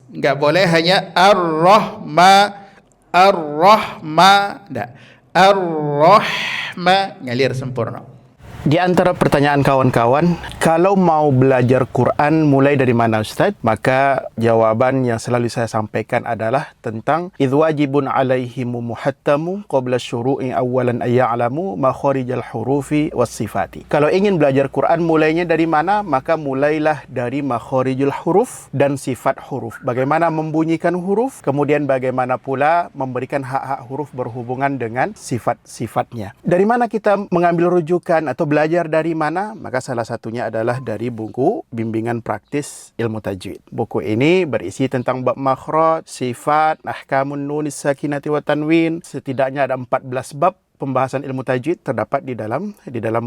Enggak boleh hanya ar-rahma, enggak. Ar-rahma ngalir sempurna. Di antara pertanyaan kawan-kawan, kalau mau belajar Quran mulai dari mana Ustaz? Maka jawaban yang selalu saya sampaikan adalah tentang idh wajibun alaihimu muhattamu qabla syuru'i awalan ayya'lamu makharijal hurufi was sifati. Kalau ingin belajar Quran mulainya dari mana? Maka mulailah dari makharijul huruf dan sifat huruf. Bagaimana membunyikan huruf, kemudian bagaimana pula memberikan hak-hak huruf berhubungan dengan sifat-sifatnya. Dari mana kita mengambil rujukan atau belajar dari mana? Maka salah satunya adalah dari buku bimbingan praktis ilmu tajwid. Buku ini berisi tentang bab makhraj, sifat, ahkamun nunis sakinati wa tanwin. Setidaknya ada 14 bab pembahasan ilmu tajwid terdapat di dalam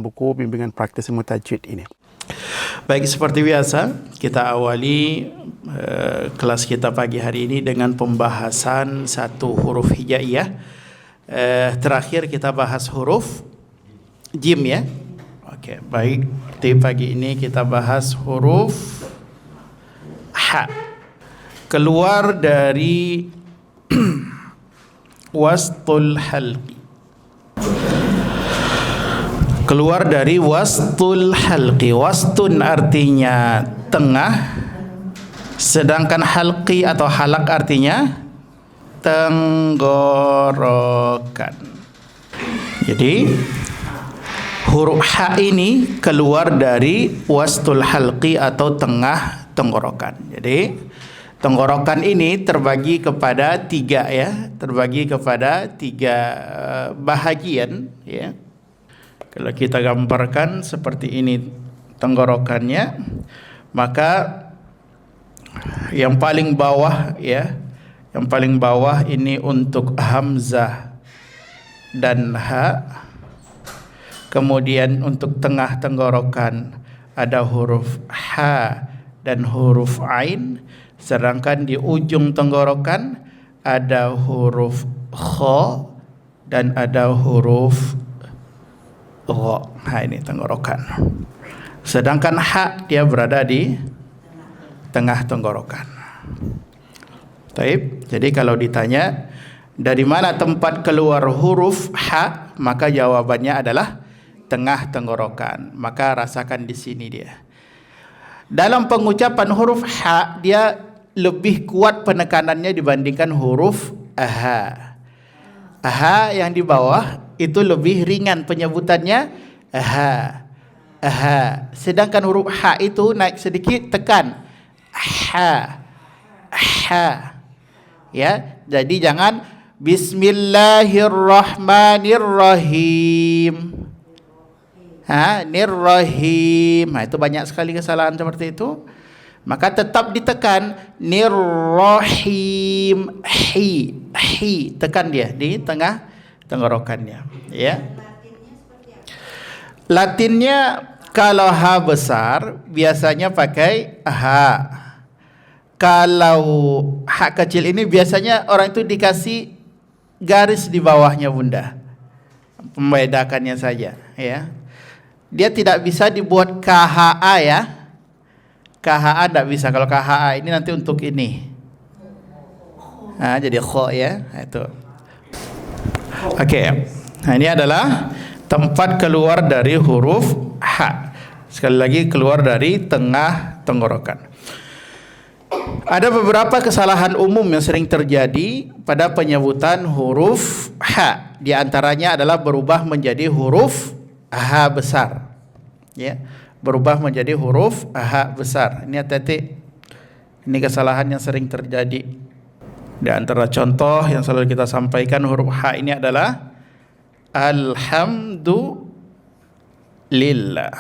buku bimbingan praktis ilmu tajwid ini. Baik, seperti biasa kita awali kelas kita pagi hari ini dengan pembahasan satu huruf hijaiyah. Terakhir kita bahas huruf jim ya. Oke, baik. Di pagi ini kita bahas huruf ha. Keluar dari wastul halqi. Keluar dari wastul halqi. Wastun artinya tengah, sedangkan halqi atau halak artinya tenggorokan. Jadi huruf ha ini keluar dari wastul halqi atau tengah tenggorokan. Jadi tenggorokan ini terbagi kepada tiga ya, bahagian ya. Kalau kita gambarkan seperti ini tenggorokannya, maka yang paling bawah ya, yang paling bawah ini untuk hamzah dan ha. Kemudian untuk tengah tenggorokan ada huruf ha dan huruf ain, sedangkan di ujung tenggorokan ada huruf kha dan ada huruf gha. Ha, ini tenggorokan. Sedangkan ha dia berada di tengah tenggorokan. Baik, jadi kalau ditanya dari mana tempat keluar huruf ha, maka jawabannya adalah tengah tenggorokan. Maka rasakan di sini dia. Dalam pengucapan huruf ha, dia lebih kuat penekanannya dibandingkan huruf aha. Aha yang di bawah itu lebih ringan penyebutannya aha. Aha. Sedangkan huruf ha itu naik sedikit, tekan ha. Ha. Ya, jadi jangan bismillahirrahmanirrahim. Nirrahim. Itu banyak sekali kesalahan seperti itu. Maka tetap ditekan nirrahim. Hi. Tekan dia di tengah tenggorokannya. Ya. Latinnya kalau ha besar biasanya pakai ha. Kalau ha kecil ini biasanya orang itu dikasih garis di bawahnya bunda. Membedakannya saja ya. Dia tidak bisa dibuat KHA ya. KHA tidak bisa. Kalau KHA ini nanti untuk ini. Jadi kho ya. Itu. Oke. Nah, ini adalah tempat keluar dari huruf ha. Sekali lagi keluar dari tengah tenggorokan. Ada beberapa kesalahan umum yang sering terjadi pada penyebutan huruf ha. Di antaranya adalah berubah menjadi huruf ha besar. Ya, berubah menjadi huruf ha besar. Ini hati-hati. Ini kesalahan yang sering terjadi. Di antara contoh yang selalu kita sampaikan huruf ha ini adalah alhamdulillah.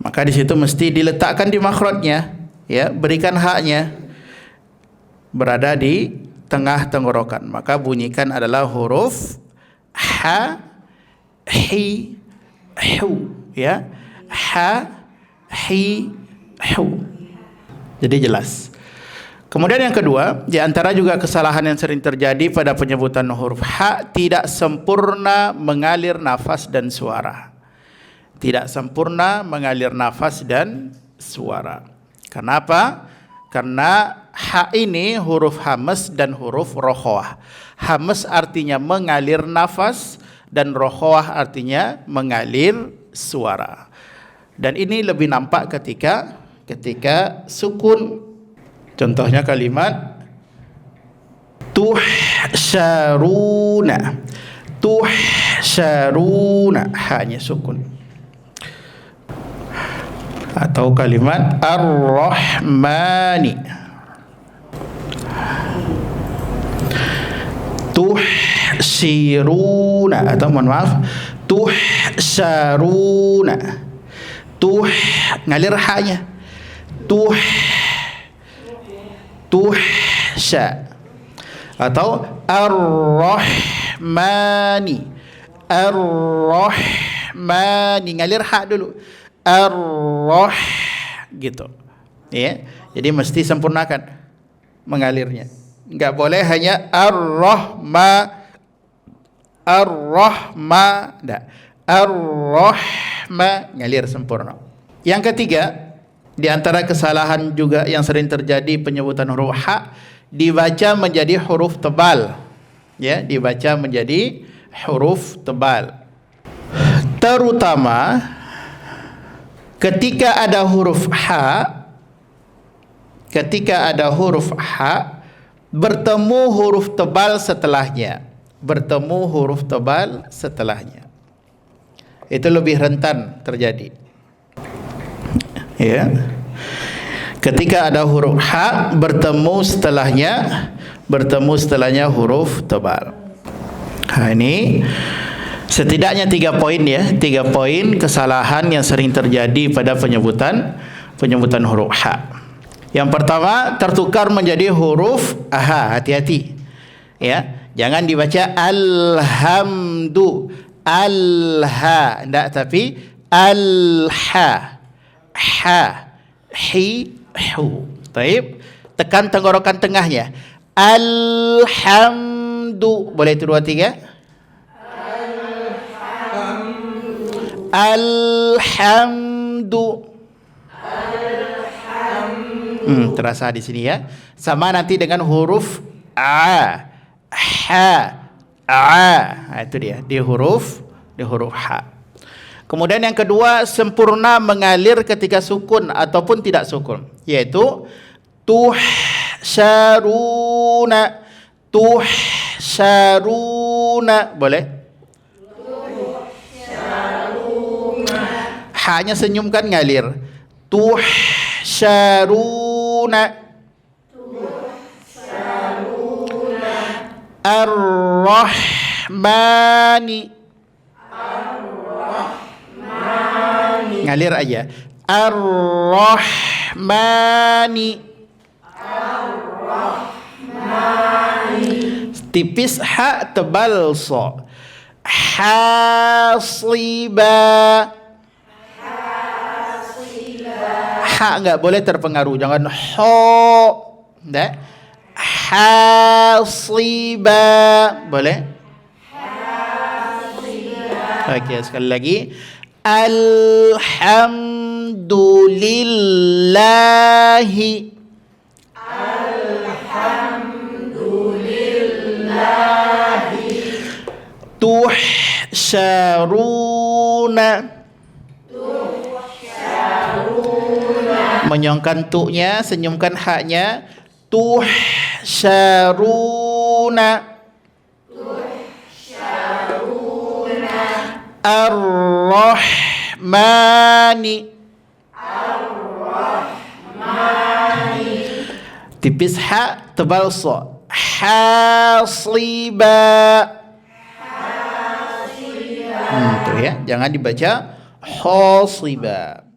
Maka di situ mesti diletakkan di makhrajnya, ya, berikan haknya berada di tengah tenggorokan. Maka bunyikan adalah huruf ha, hi, hu. Ya, ha, hi, hu. Jadi jelas. Kemudian yang kedua, di antara juga kesalahan yang sering terjadi pada penyebutan huruf ha, tidak sempurna mengalir nafas dan suara. Tidak sempurna mengalir nafas dan suara. Kenapa? Karena ha ini huruf hamas dan huruf rokhawah. Hamas artinya mengalir nafas dan rokhawah artinya mengalir suara. Dan ini lebih nampak ketika sukun. Contohnya kalimat tuhsyaruna. Tuhsyaruna, hanya sukun. Atau kalimat ar-rahmani. Tuhsiruna, atau mohon maaf, tuhsyaruna. Ngalir hanya. Tuhsya. Atau ar-rahmani. Ar-rahmani, ngalir ha dulu. Ar-rah, gitu. Ya. Jadi mesti sempurnakan mengalirnya. Enggak boleh hanya ar-rahma, enggak. Ar-rahma, ngalir sempurna. Yang ketiga, di antara kesalahan juga yang sering terjadi penyebutan huruf ha, dibaca menjadi huruf tebal. Ya, dibaca menjadi huruf tebal. Terutama ketika ada huruf ha, bertemu huruf tebal setelahnya. Itu lebih rentan terjadi. Ya. Ketika ada huruf ha bertemu setelahnya huruf tebal. Ini setidaknya 3 poin ya, 3 poin kesalahan yang sering terjadi pada penyebutan huruf ha. Yang pertama, tertukar menjadi huruf aha, hati-hati. Ya, jangan dibaca alhamdu, alha, enggak, tapi alha, ha, hi, hu. Baik, tekan tenggorokan tengahnya. Alhamdu, boleh itu 2 3. Alhamdu. Terasa di sini ya. Sama nanti dengan huruf a, ha, a. Itu dia, di huruf ha. Kemudian yang kedua, sempurna mengalir ketika sukun ataupun tidak sukun, yaitu tuhsyaruna. Tuhsyaruna, boleh? Hanya senyumkan ngalir. Tuhsyaruna. Ar-rahmani. Ngalir aja. Ar-rahmani. Tipis ha, tebal so. Hasiba. Ha enggak boleh terpengaruh, jangan ho. Enggak. Hasiba, boleh? Okey, sekali lagi. Alhamdulillahi. Alhamdulillahi. Tuhsyaruna. Menyongkan tu-nya, senyumkan ha-nya. Tuhsyaruna. Ar-rahmani. Tipis ha, tebal so. Hasiba. Tuh ya, jangan dibaca hasiba.